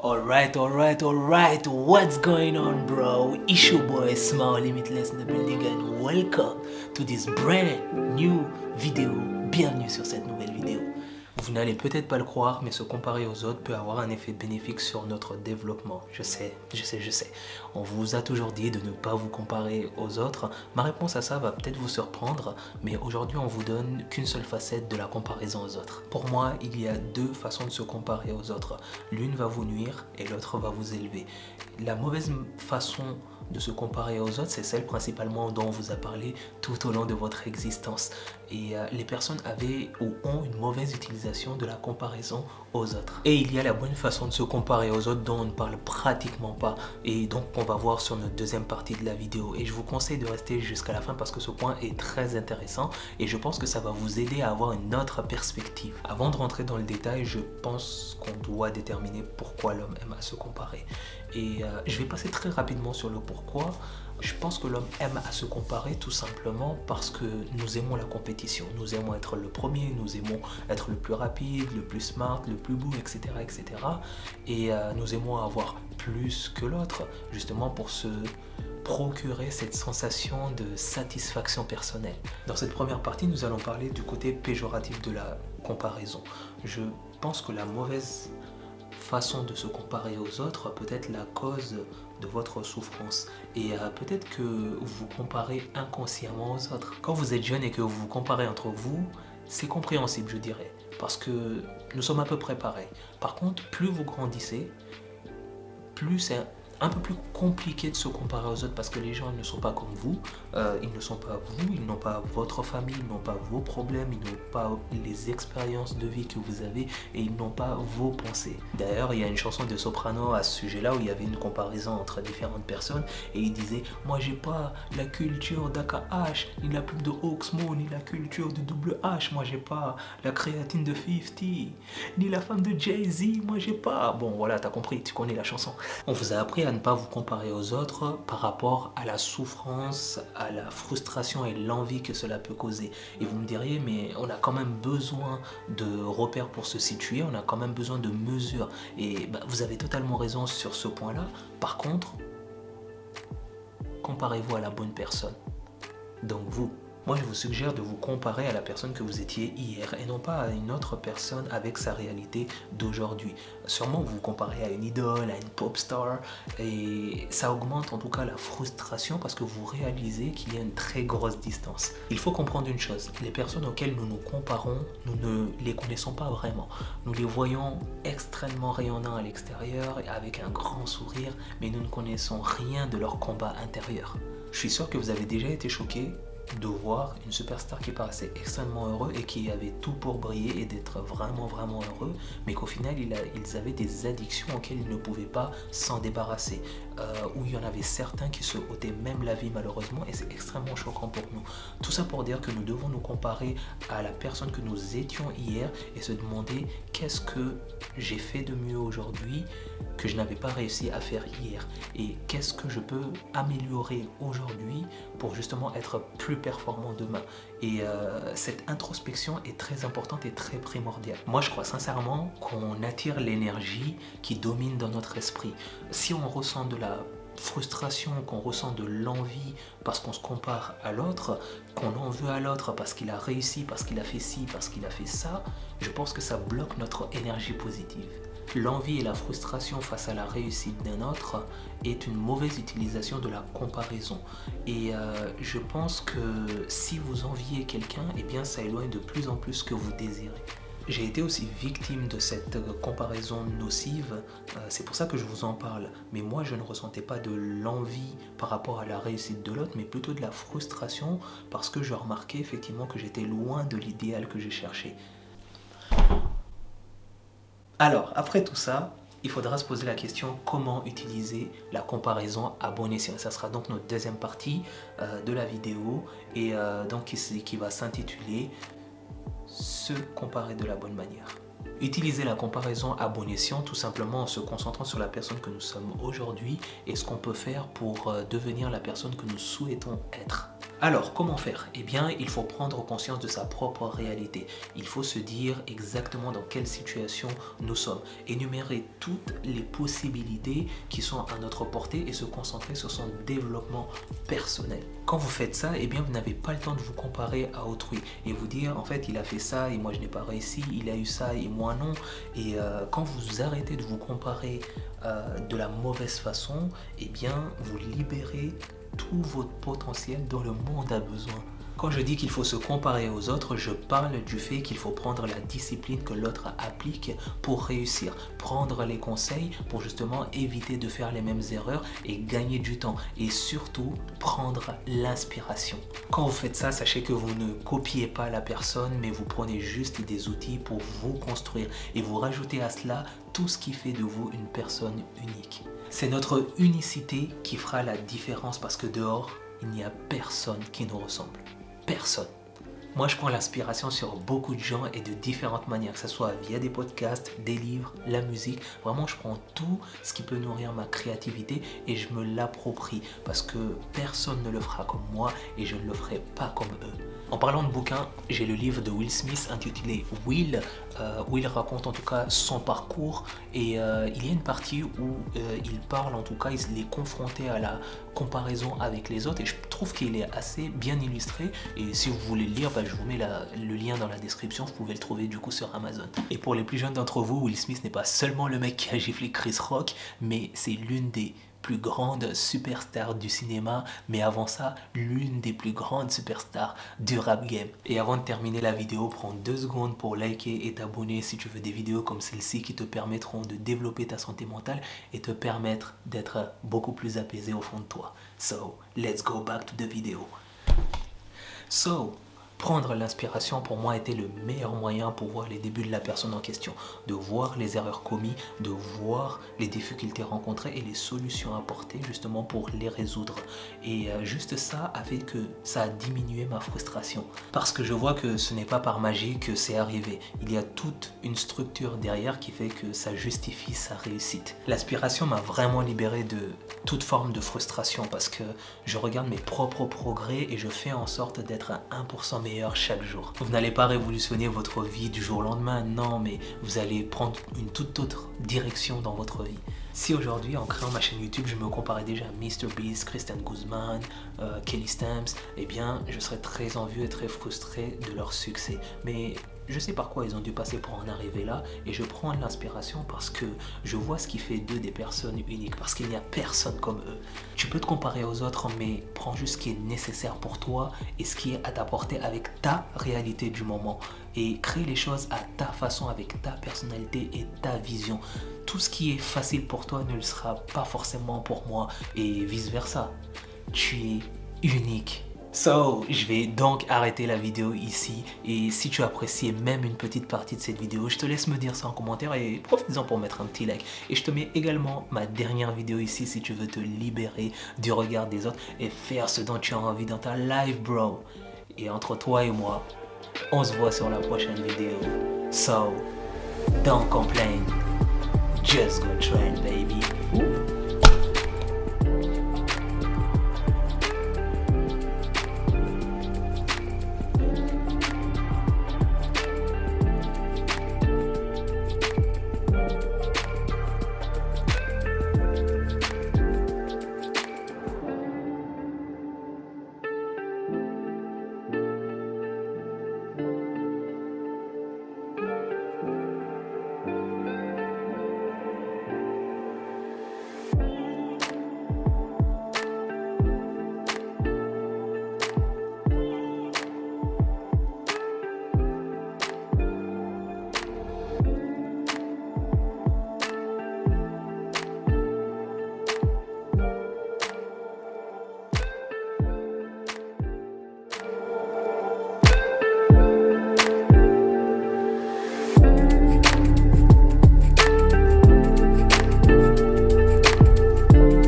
Alright, what's going on, bro? It's your boy Smile Limitless in the building and welcome to this brand new vidéo. Bienvenue sur cette nouvelle vidéo. Vous n'allez peut-être pas le croire, mais se comparer aux autres peut avoir un effet bénéfique sur notre développement. Je sais. On vous a toujours dit de ne pas vous comparer aux autres. Ma réponse à ça va peut-être vous surprendre, mais aujourd'hui on vous donne qu'une seule facette de la comparaison aux autres. Pour moi, il y a deux façons de se comparer aux autres. L'une va vous nuire et l'autre va vous élever. La mauvaise façon de se comparer aux autres, c'est celle principalement dont on vous a parlé tout au long de votre existence. Et les personnes avaient ou ont une mauvaise utilisation de la comparaison aux autres. Et il y a la bonne façon de se comparer aux autres dont on ne parle pratiquement pas et donc on va voir sur notre deuxième partie de la vidéo. Et je vous conseille de rester jusqu'à la fin parce que ce point est très intéressant et je pense que ça va vous aider à avoir une autre perspective. Avant de rentrer dans le détail, je pense qu'on doit déterminer pourquoi l'homme aime à se comparer. Et je vais passer très rapidement sur le pourquoi. Je pense que l'homme aime à se comparer tout simplement parce que nous aimons la compétition. Nous aimons être le premier, nous aimons être le plus rapide, le plus smart, le plus beau, etc. Et nous aimons avoir plus que l'autre, justement pour se procurer cette sensation de satisfaction personnelle. Dans cette première partie, nous allons parler du côté péjoratif de la comparaison. Je pense que la mauvaise façon de se comparer aux autres peut être la cause de votre souffrance et peut-être que vous vous comparez inconsciemment aux autres. Quand vous êtes jeune et que vous vous comparez entre vous, c'est compréhensible, je dirais, parce que nous sommes à peu près pareils. Par contre, plus vous grandissez, plus c'est un peu plus compliqué de se comparer aux autres parce que les gens ne sont pas comme vous, ils ne sont pas vous, ils n'ont pas votre famille, ils n'ont pas vos problèmes, ils n'ont pas les expériences de vie que vous avez et ils n'ont pas vos pensées. D'ailleurs, il y a une chanson de Soprano à ce sujet-là où il y avait une comparaison entre différentes personnes et il disait « Moi j'ai pas la culture d'AKH, ni la pub de Oxmo, ni la culture de Double H, moi j'ai pas la créatine de 50, ni la femme de Jay-Z, moi j'ai pas... » Bon voilà, t'as compris, tu connais la chanson. On vous a appris à ne pas vous comparer aux autres par rapport à la souffrance, à la frustration et l'envie que cela peut causer. Et vous me diriez, mais on a quand même besoin de repères pour se situer, on a quand même besoin de mesures. Et vous avez totalement raison sur ce point-là. Par contre, comparez-vous à la bonne personne. Donc vous. Moi, je vous suggère de vous comparer à la personne que vous étiez hier et non pas à une autre personne avec sa réalité d'aujourd'hui. Sûrement, vous vous comparez à une idole, à une pop star et ça augmente en tout cas la frustration parce que vous réalisez qu'il y a une très grosse distance. Il faut comprendre une chose, les personnes auxquelles nous nous comparons, nous ne les connaissons pas vraiment. Nous les voyons extrêmement rayonnants à l'extérieur et avec un grand sourire, mais nous ne connaissons rien de leur combat intérieur. Je suis sûr que vous avez déjà été choqué de voir une superstar qui paraissait extrêmement heureux et qui avait tout pour briller et d'être vraiment heureux, mais qu'au final ils avaient des addictions auxquelles ils ne pouvaient pas s'en débarrasser, où il y en avait certains qui se ôtaient même la vie malheureusement et c'est extrêmement choquant pour nous. Tout ça pour dire que nous devons nous comparer à la personne que nous étions hier et se demander qu'est-ce que j'ai fait de mieux aujourd'hui que je n'avais pas réussi à faire hier et qu'est-ce que je peux améliorer aujourd'hui pour justement être plus performant demain. Et cette introspection est très importante et très primordiale. Moi, je crois sincèrement qu'on attire l'énergie qui domine dans notre esprit. Si on ressent de la frustration, qu'on ressent de l'envie parce qu'on se compare à l'autre, qu'on en veut à l'autre parce qu'il a réussi, parce qu'il a fait ci, parce qu'il a fait ça, je pense que ça bloque notre énergie positive. L'envie et la frustration face à la réussite d'un autre est une mauvaise utilisation de la comparaison. Et je pense que si vous enviez quelqu'un, eh bien ça éloigne de plus en plus ce que vous désirez. J'ai été aussi victime de cette comparaison nocive, c'est pour ça que je vous en parle. Mais moi, je ne ressentais pas de l'envie par rapport à la réussite de l'autre, mais plutôt de la frustration parce que je remarquais effectivement que j'étais loin de l'idéal que je cherchais. Alors, après tout ça, il faudra se poser la question comment utiliser la comparaison à bon escient. Ça sera donc notre deuxième partie de la vidéo et donc qui va s'intituler « Se comparer de la bonne manière ». Utiliser la comparaison à bon escient tout simplement en se concentrant sur la personne que nous sommes aujourd'hui et ce qu'on peut faire pour devenir la personne que nous souhaitons être. Alors, comment faire? Eh bien, il faut prendre conscience de sa propre réalité. Il faut se dire exactement dans quelle situation nous sommes. Énumérer toutes les possibilités qui sont à notre portée et se concentrer sur son développement personnel. Quand vous faites ça, eh bien, vous n'avez pas le temps de vous comparer à autrui et vous dire, en fait, il a fait ça et moi, je n'ai pas réussi, il a eu ça et moi, non. Et quand vous arrêtez de vous comparer de la mauvaise façon, eh bien, vous libérez tout votre potentiel dont le monde a besoin. Quand je dis qu'il faut se comparer aux autres, je parle du fait qu'il faut prendre la discipline que l'autre applique pour réussir, prendre les conseils pour justement éviter de faire les mêmes erreurs et gagner du temps et surtout prendre l'inspiration. Quand vous faites ça, sachez que vous ne copiez pas la personne mais vous prenez juste des outils pour vous construire et vous rajoutez à cela tout ce qui fait de vous une personne unique. C'est notre unicité qui fera la différence parce que dehors, il n'y a personne qui nous ressemble. Personne. Moi, je prends l'inspiration sur beaucoup de gens et de différentes manières, que ce soit via des podcasts, des livres, la musique. Vraiment, je prends tout ce qui peut nourrir ma créativité et je me l'approprie parce que personne ne le fera comme moi et je ne le ferai pas comme eux. En parlant de bouquins, j'ai le livre de Will Smith intitulé Will, où il raconte en tout cas son parcours et il y a une partie où il parle, en tout cas, il est confronté à la comparaison avec les autres et je trouve qu'il est assez bien illustré et si vous voulez le lire, je vous mets le lien dans la description, vous pouvez le trouver du coup sur Amazon. Et pour les plus jeunes d'entre vous, Will Smith n'est pas seulement le mec qui a giflé Chris Rock, mais c'est l'une des plus grande superstar du cinéma, mais avant ça, l'une des plus grandes superstars du rap game. Et avant de terminer la vidéo, prends 2 secondes pour liker et t'abonner si tu veux des vidéos comme celle-ci qui te permettront de développer ta santé mentale et te permettre d'être beaucoup plus apaisé au fond de toi. So, let's go back to the video. So, prendre l'inspiration pour moi était le meilleur moyen pour voir les débuts de la personne en question, de voir les erreurs commises, de voir les difficultés rencontrées et les solutions apportées justement pour les résoudre. Et juste ça a fait que ça a diminué ma frustration. Parce que je vois que ce n'est pas par magie que c'est arrivé. Il y a toute une structure derrière qui fait que ça justifie sa réussite. L'aspiration m'a vraiment libéré de toute forme de frustration parce que je regarde mes propres progrès et je fais en sorte d'être à 1% meilleur chaque jour. Vous n'allez pas révolutionner votre vie du jour au lendemain, non, mais vous allez prendre une toute autre direction dans votre vie. Si aujourd'hui, en créant ma chaîne YouTube, je me comparais déjà à MrBeast, Christian Guzman, Kelly Stamps, eh bien, je serais très envieux et très frustré de leur succès. Mais je sais par quoi ils ont dû passer pour en arriver là et je prends de l'inspiration parce que je vois ce qui fait d'eux des personnes uniques, parce qu'il n'y a personne comme eux. Tu peux te comparer aux autres, mais prends juste ce qui est nécessaire pour toi et ce qui est à ta portée avec ta réalité du moment et crée les choses à ta façon, avec ta personnalité et ta vision. Tout ce qui est facile pour toi ne le sera pas forcément pour moi et vice versa. Tu es unique. So, je vais donc arrêter la vidéo ici et si tu as apprécié même une petite partie de cette vidéo, je te laisse me dire ça en commentaire et profite-en pour mettre un petit like. Et je te mets également ma dernière vidéo ici si tu veux te libérer du regard des autres et faire ce dont tu as envie dans ta life, bro. Et entre toi et moi, on se voit sur la prochaine vidéo. So, don't complain, just go train, baby. Ooh.